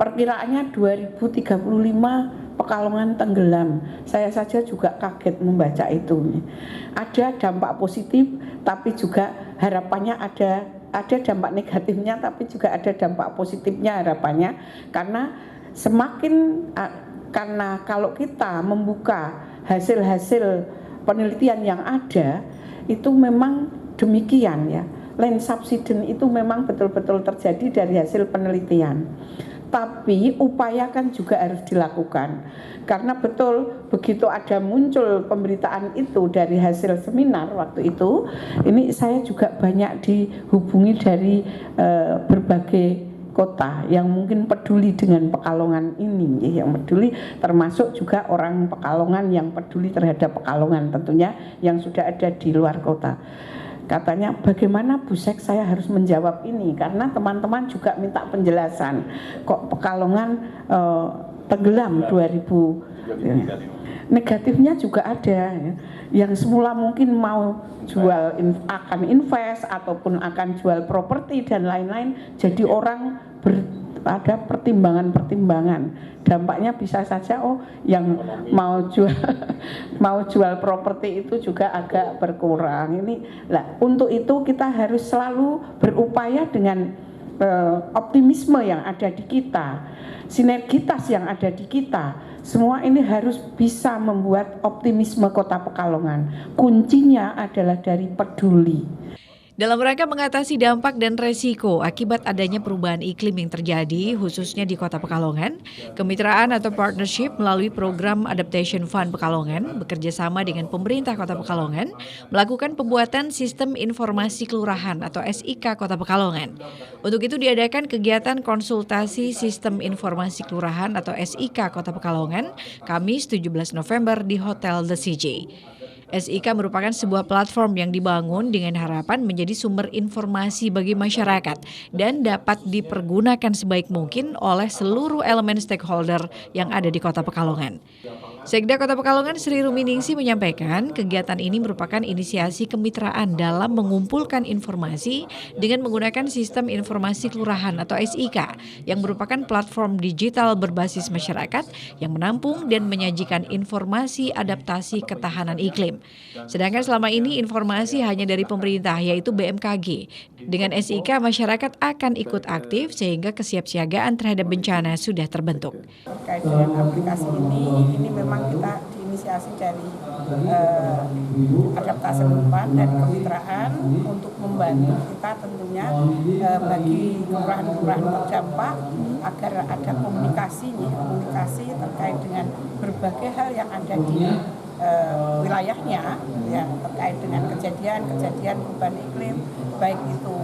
perkiraannya 2035 Pekalongan tenggelam. Saya saja juga kaget membaca itu. Ada dampak positif, tapi juga harapannya ada dampak negatifnya, tapi juga ada dampak positifnya harapannya, karena karena kalau kita membuka hasil-hasil penelitian yang ada, itu memang demikian ya. Land subsidence itu memang betul-betul terjadi dari hasil penelitian. Tapi upaya kan juga harus dilakukan, karena betul begitu ada muncul pemberitaan itu dari hasil seminar waktu itu, ini saya juga banyak dihubungi dari berbagai kota yang mungkin peduli dengan Pekalongan ini, yang peduli, termasuk juga orang Pekalongan yang peduli terhadap Pekalongan tentunya yang sudah ada di luar kota. Katanya, bagaimana Bu Sek saya harus menjawab ini, karena teman-teman juga minta penjelasan, kok Pekalongan tenggelam 2000. Negatifnya juga ada ya. Yang semula mungkin mau jual akan invest ataupun akan jual properti dan lain-lain, jadi orang ada pertimbangan-pertimbangan. Dampaknya bisa saja yang mau jual properti itu juga agak berkurang. Untuk itu kita harus selalu berupaya dengan optimisme yang ada di kita, sinergitas yang ada di kita. Semua ini harus bisa membuat optimisme Kota Pekalongan. Kuncinya adalah dari peduli. Dalam rangka mengatasi dampak dan resiko akibat adanya perubahan iklim yang terjadi, khususnya di Kota Pekalongan, kemitraan atau partnership melalui program Adaptation Fund Pekalongan bekerja sama dengan pemerintah Kota Pekalongan melakukan pembuatan Sistem Informasi Kelurahan atau SIK Kota Pekalongan. Untuk itu diadakan kegiatan konsultasi Sistem Informasi Kelurahan atau SIK Kota Pekalongan Kamis 17 November di Hotel The CJ. SIK merupakan sebuah platform yang dibangun dengan harapan menjadi sumber informasi bagi masyarakat dan dapat dipergunakan sebaik mungkin oleh seluruh elemen stakeholder yang ada di Kota Pekalongan. Sekda Kota Pekalongan Sri Ruminingsih menyampaikan kegiatan ini merupakan inisiasi kemitraan dalam mengumpulkan informasi dengan menggunakan Sistem Informasi Kelurahan atau SIK yang merupakan platform digital berbasis masyarakat yang menampung dan menyajikan informasi adaptasi ketahanan iklim. Sedangkan selama ini informasi hanya dari pemerintah yaitu BMKG. Dengan SIK masyarakat akan ikut aktif sehingga kesiapsiagaan terhadap bencana sudah terbentuk. Terkait dengan aplikasi ini memang kita diinisiasi dari adaptasi lingkungan dari kemitraan untuk membantu kita tentunya bagi kelurahan-kelurahan terdampak agar ada komunikasi terkait dengan berbagai hal yang ada di wilayahnya ya, terkait dengan kejadian perubahan iklim, baik itu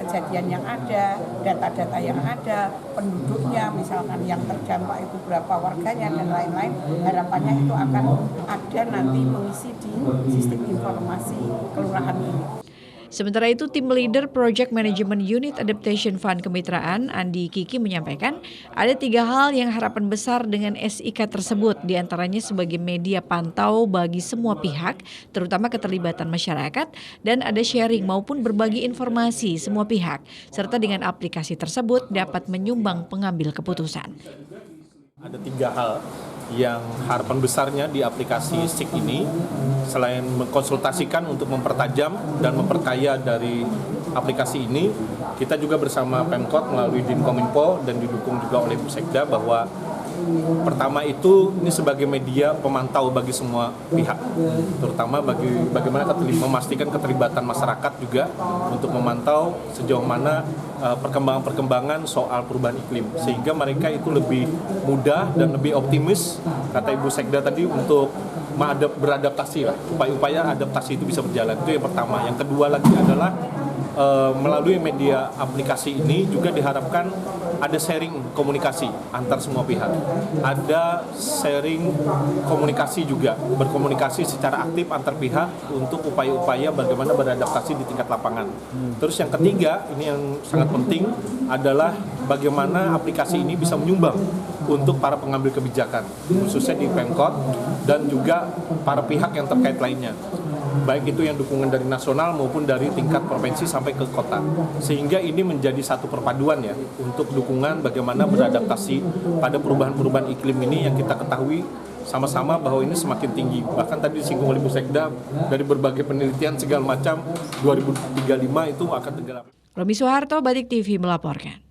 kejadian yang ada, data-data yang ada, penduduknya misalkan yang terdampak itu berapa warganya dan lain-lain. Harapannya itu akan ada nanti mengisi di sistem informasi kelurahan ini. Sementara itu, tim leader Project Management Unit Adaptation Fund Kemitraan, Andi Kiki, menyampaikan ada 3 hal yang harapan besar dengan SIK tersebut, diantaranya sebagai media pantau bagi semua pihak, terutama keterlibatan masyarakat, dan ada sharing maupun berbagi informasi semua pihak, serta dengan aplikasi tersebut dapat menyumbang pengambil keputusan. Ada 3 hal yang harapan besarnya di aplikasi SIK ini, selain mengkonsultasikan untuk mempertajam dan memperkaya dari aplikasi ini, kita juga bersama Pemkot melalui Dinkominfo dan didukung juga oleh Sekda bahwa pertama itu ini sebagai media pemantau bagi semua pihak, terutama bagaimana memastikan keterlibatan masyarakat juga untuk memantau sejauh mana perkembangan soal perubahan iklim, sehingga mereka itu lebih mudah dan lebih optimis, kata Ibu Sekda tadi, untuk beradaptasi lah, upaya-upaya adaptasi itu bisa berjalan. Itu yang pertama. Yang kedua lagi adalah melalui media aplikasi ini juga diharapkan ada sharing komunikasi antar semua pihak, ada sharing komunikasi juga, berkomunikasi secara aktif antar pihak untuk upaya-upaya bagaimana beradaptasi di tingkat lapangan. Terus yang ketiga, ini yang sangat penting adalah bagaimana aplikasi ini bisa menyumbang untuk para pengambil kebijakan, khususnya di Pemkot dan juga para pihak yang terkait lainnya. baik itu yang dukungan dari nasional maupun dari tingkat provinsi sampai ke kota. Sehingga ini menjadi satu perpaduan ya untuk dukungan bagaimana beradaptasi pada perubahan-perubahan iklim ini yang kita ketahui sama-sama bahwa ini semakin tinggi. Bahkan tadi disinggung oleh Bu Sekda, dari berbagai penelitian segala macam 2035 itu akan tenggelam. Romi Soeharto, Batik TV melaporkan.